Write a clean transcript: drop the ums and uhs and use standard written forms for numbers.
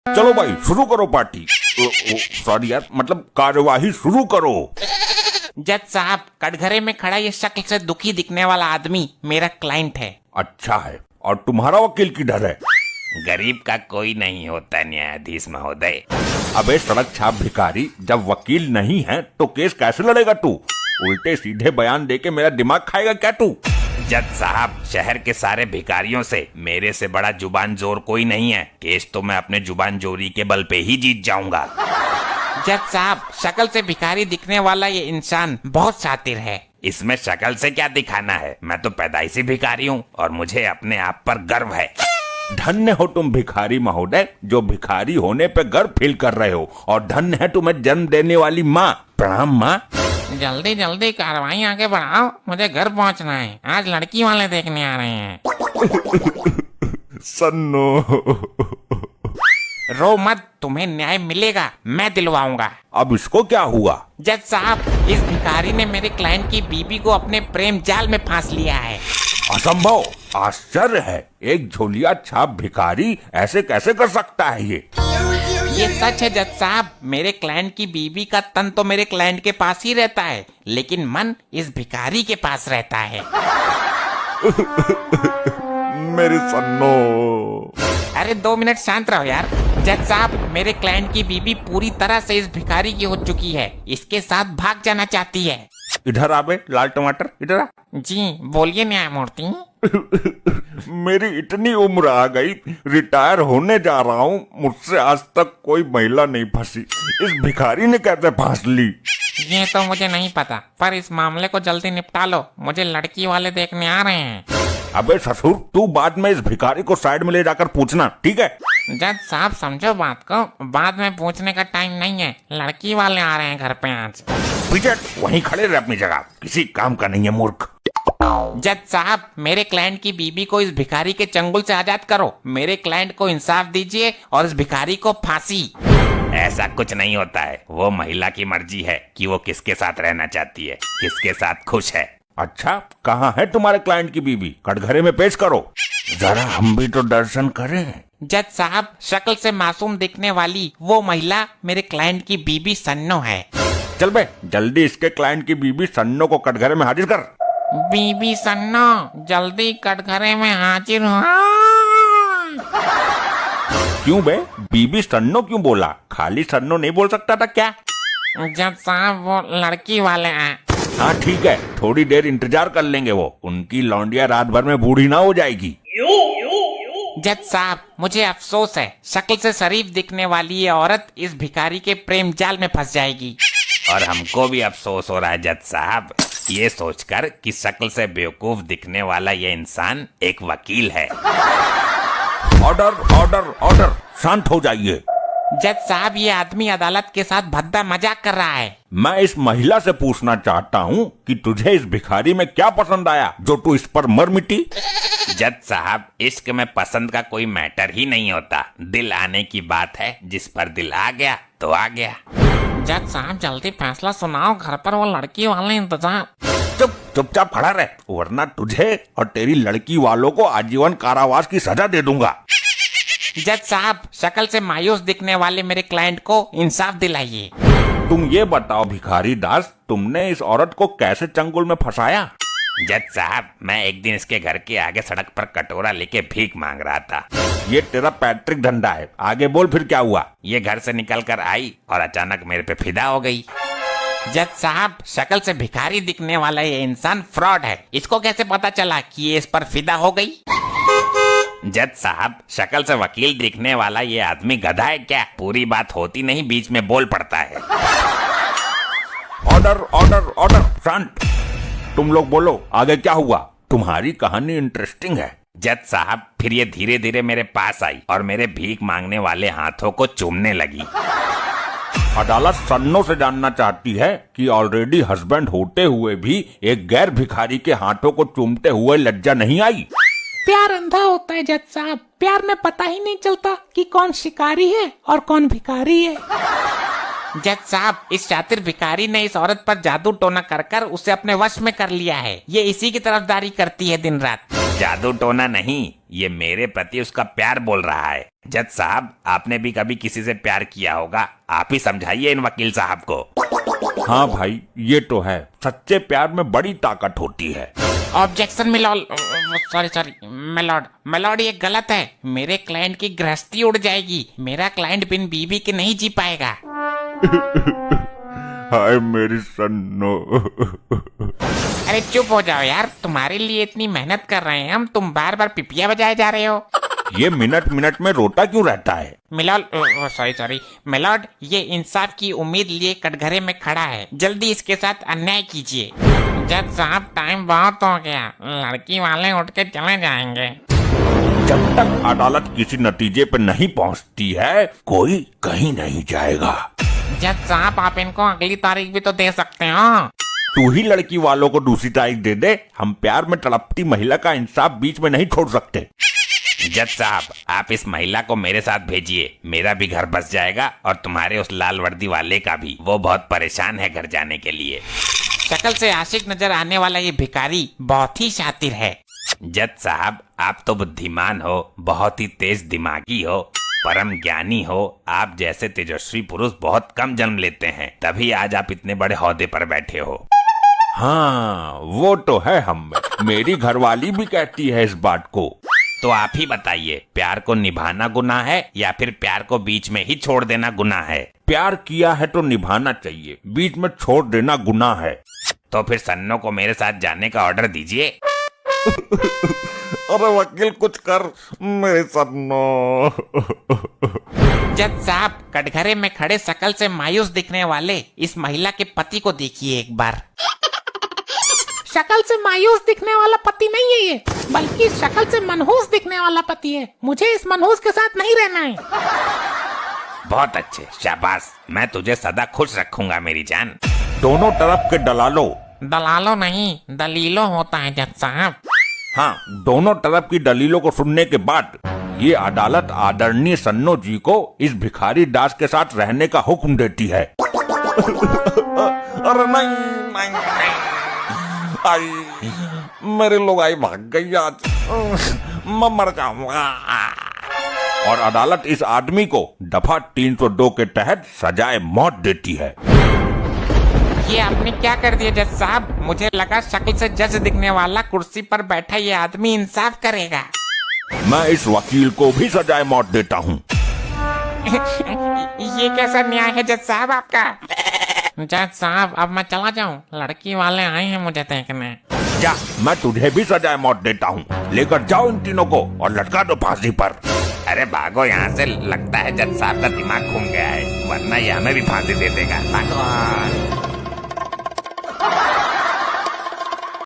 चलो भाई शुरू करो पार्टी। सॉरी यार, मतलब कार्यवाही शुरू करो। जज साहब, कटघरे में खड़ा ये शक्ल से दुखी दिखने वाला आदमी मेरा क्लाइंट है। अच्छा है, और तुम्हारा वकील किधर है? गरीब का कोई नहीं होता न्यायाधीश महोदय। अबे सड़क छाप भिखारी, जब वकील नहीं है तो केस कैसे लड़ेगा तू? उल्टे सीधे बयान देके मेरा दिमाग खाएगा क्या तू? जज साहब, शहर के सारे भिखारियों से मेरे से बड़ा जुबान जोर कोई नहीं है। केस तो मैं अपने जुबान जोरी के बल पे ही जीत जाऊंगा। जज साहब, शक्ल से भिखारी दिखने वाला ये इंसान बहुत शातिर है। इसमें शक्ल से क्या दिखाना है, मैं तो पैदाइशी भिखारी हूँ और मुझे अपने आप पर गर्व है। धन्य हो तुम भिखारी महोदय, जो भिखारी होने पे गर्व फील कर रहे हो, और धन्य है तुम्हें जन्म देने वाली माँ। प्रणाम माँ। जल्दी जल्दी कार्रवाई आगे बढ़ाओ, मुझे घर पहुंचना है। आज लड़की वाले देखने आ रहे हैं। सन्नो। रो मत, तुम्हें न्याय मिलेगा, मैं दिलवाऊंगा। अब इसको क्या हुआ? जज साहब, इस भिखारी ने मेरे क्लाइंट की बीबी को अपने प्रेम जाल में फांस लिया है। असंभव, आश्चर्य है, एक झोलिया छाप भिखारी ऐसे कैसे कर सकता है? ये सच है जज साहब, मेरे क्लाइंट की बीबी का तन तो मेरे क्लाइंट के पास ही रहता है, लेकिन मन इस भिखारी के पास रहता है। मेरे सन्नो। अरे 2 मिनट शांत रहो यार। जज साहब, मेरे क्लाइंट की बीबी पूरी तरह से इस भिखारी की हो चुकी है, इसके साथ भाग जाना चाहती है। इधर आ बे लाल टमाटर, इधर आ। जी बोलिए न्यायमूर्ति। मेरी इतनी उम्र आ गई, रिटायर होने जा रहा हूँ, मुझसे आज तक कोई महिला नहीं फंसी। इस भिखारी ने कैसे फांस ली? ये तो मुझे नहीं पता, पर इस मामले को जल्दी निपटा लो, मुझे लड़की वाले देखने आ रहे हैं। अबे ससुर, तू बाद में इस भिखारी को साइड में ले जाकर पूछना, ठीक है? जज साहब समझो बात को, बाद में पूछने का टाइम नहीं है, लड़की वाले आ रहे हैं घर पे आज। पीछे वहीं खड़े रहे अपनी जगह, किसी काम का नहीं है मूर्ख। जज साहब, मेरे क्लाइंट की बीबी को इस भिखारी के चंगुल से आजाद करो, मेरे क्लाइंट को इंसाफ दीजिए और इस भिखारी को फांसी। ऐसा कुछ नहीं होता है, वो महिला की मर्जी है कि वो किसके साथ रहना चाहती है, किसके साथ खुश है। अच्छा, कहाँ है तुम्हारे क्लाइंट की बीबी? कटघरे में पेश करो, जरा हम भी तो दर्शन करें। जज साहब, शक्ल से मासूम दिखने वाली वो महिला मेरे क्लाइंट की बीबी सन्नो है। चल बे, जल्दी इसके क्लाइंट की बीबी सन्नो को कटघरे में हाजिर कर। बीबी सन्नो, जल्दी कटघरे में हाजिर हो। क्यों बे, बीबी सन्नो क्यों बोला? खाली सन्नो नहीं बोल सकता था क्या? जज साहब, वो लड़की वाले हैं। हाँ ठीक है, थोड़ी देर इंतजार कर लेंगे, वो उनकी लौंडिया रात भर में बूढ़ी ना हो जाएगी। जज साहब, मुझे अफसोस है, शक्ल से शरीफ दिखने वाली ये औरत इस भिखारी के प्रेम जाल में फंस जाएगी। और हमको भी अफसोस हो रहा है जज साहब, ये सोचकर कि शक्ल से बेवकूफ दिखने वाला ये इंसान एक वकील है। ऑर्डर ऑर्डर ऑर्डर, शांत हो जाइए। जज साहब, ये आदमी अदालत के साथ भद्दा मजाक कर रहा है। मैं इस महिला से पूछना चाहता हूँ कि तुझे इस भिखारी में क्या पसंद आया जो तू इस पर मर मिटी? जज साहब, इश्क में पसंद का कोई मैटर ही नहीं होता, दिल आने की बात है, जिस पर दिल आ गया तो आ गया। जज साहब, जल्दी फैसला सुनाओ, घर पर वो लड़की वाले इंतजार। चुपचाप खड़ा रह, वरना तुझे और तेरी लड़की वालों को आजीवन कारावास की सजा दे दूंगा। जज साहब, शक्ल से मायूस दिखने वाले मेरे क्लाइंट को इंसाफ दिलाइए। तुम ये बताओ भिखारी दास, तुमने इस औरत को कैसे चंगुल में फंसाया? जज साहब, मैं एक दिन इसके घर के आगे सड़क पर कटोरा लेके भीख मांग रहा था। ये तेरा पैट्रिक धंधा है, आगे बोल फिर क्या हुआ? ये घर से निकल कर आई और अचानक मेरे पे फिदा हो गई। जज साहब, शक्ल से भिखारी दिखने वाला ये इंसान फ्रॉड है, इसको कैसे पता चला कि ये इस पर फिदा हो गई? जज साहब, शक्ल से वकील दिखने वाला ये आदमी गधा है क्या? पूरी बात होती नहीं, बीच में बोल पड़ता है। ऑर्डर ऑर्डर ऑर्डर, शांत। तुम लोग बोलो, आगे क्या हुआ? तुम्हारी कहानी इंटरेस्टिंग है। जज साहब, फिर ये धीरे धीरे मेरे पास आई और मेरे भीख मांगने वाले हाथों को चूमने लगी। अदालत सन्नो से जानना चाहती है कि ऑलरेडी हस्बैंड होते हुए भी एक गैर भिखारी के हाथों को चूमते हुए लज्जा नहीं आई? प्यार अंधा होता है जज साहब, प्यार में पता ही नहीं चलता कि कौन शिकारी है और कौन भिखारी है। जज साहब, इस शातिर भिखारी ने इस औरत पर जादू टोना कर कर उसे अपने वश में कर लिया है। ये इसी की तरफदारी करती है दिन रात। जादू टोना नहीं, ये मेरे प्रति उसका प्यार बोल रहा है। जज साहब, आपने भी कभी किसी से प्यार किया होगा, आप ही समझाइए इन वकील साहब को। हाँ भाई, ये तो है, सच्चे प्यार में बड़ी ताकत होती है। ऑब्जेक्शन मिलॉर्ड, सॉरी मिलॉर्ड, ये गलत है। मेरे क्लाइंट की गृहस्थी उड़ जाएगी। मेरा क्लाइंट बिन बीवी के नहीं जी पाएगा। हाय मेरी सन्नो। अरे चुप हो जाओ यार, तुम्हारे लिए इतनी मेहनत कर रहे हैं हम, तुम बार बार पिपिया बजाए जा रहे हो। ये मिनट मिनट में रोता क्यों रहता है? मिलॉर्ड, सॉरी मिलॉर्ड, ये इंसाफ की उम्मीद लिए कटघरे में खड़ा है, जल्दी इसके साथ अन्याय कीजिए। जज साहब, टाइम बहुत हो गया, लड़की वाले उठ के चले जाएंगे। जब तक अदालत किसी नतीजे पर नहीं पहुंचती है, कोई कहीं नहीं जाएगा। जज साहब, आप इनको अगली तारीख भी तो दे सकते हो। तू ही लड़की वालों को दूसरी तारीख दे दे, हम प्यार में तड़पती महिला का इंसाफ बीच में नहीं छोड़ सकते। जज साहब, आप इस महिला को मेरे साथ भेजिए, मेरा भी घर बस जाएगा और तुम्हारे उस लाल वर्दी वाले का भी। वो बहुत परेशान है घर जाने के लिए। शक्ल से आशिक नजर आने वाला ये भिखारी बहुत ही शातिर है। जज साहब, आप तो बुद्धिमान हो, बहुत ही तेज दिमागी हो, परम ज्ञानी हो। आप जैसे तेजस्वी पुरुष बहुत कम जन्म लेते हैं, तभी आज आप इतने बड़े ओहदे पर बैठे हो। हाँ, वो तो है हम में। मेरी घरवाली भी कहती है इस बात को। तो आप ही बताइए, प्यार को निभाना गुनाह है या फिर प्यार को बीच में ही छोड़ देना गुनाह है? प्यार किया है तो निभाना चाहिए, बीच में छोड़ देना गुनाह है। तो फिर सन्नो को मेरे साथ जाने का ऑर्डर दीजिए। अरे वकील, कुछ कर मेरे सन्नो। जज साहब, कटघरे में खड़े शकल से मायूस दिखने वाले इस महिला के पति को देखिए एक बार। शक्ल से मायूस दिखने वाला पति नहीं है ये, बल्कि शक्ल से मनहूस दिखने वाला पति है। मुझे इस मनहूस के साथ नहीं रहना है। बहुत अच्छे, शाबाश, मैं तुझे सदा खुश रखूंगा मेरी जान। दोनों तरफ के दलालों। दलालों नहीं, दलीलों होता है जज साहब। हाँ, दोनों तरफ की दलीलों को सुनने के बाद ये अदालत आदरणीय सन्नो जी को इस भिखारी दास के साथ रहने का हुक्म देती है। अरे नहीं, आई मेरे लोग आई भाग गई आज, मैं मर जाऊंगा। और अदालत इस आदमी को दफा 302 के तहत सजाए मौत देती है। ये आपने क्या कर दिया जज साहब? मुझे लगा शक्ल से जज दिखने वाला कुर्सी पर बैठा ये आदमी इंसाफ करेगा। मैं इस वकील को भी सजाए मौत देता हूँ। ये कैसा न्याय है जज साहब आपका? जज साहब, अब मैं चला जाऊं? लड़की वाले आए हैं मुझे देखने। जा, मैं तुझे भी सजाए मौत देता हूँ। लेकर जाओ इन तीनों को और लटका दो फांसी पर। अरे भागो यहाँ से, लगता है जज साहब का दिमाग घूम गया है, वरना ये हमें भी फांसी दे देगा। भागो।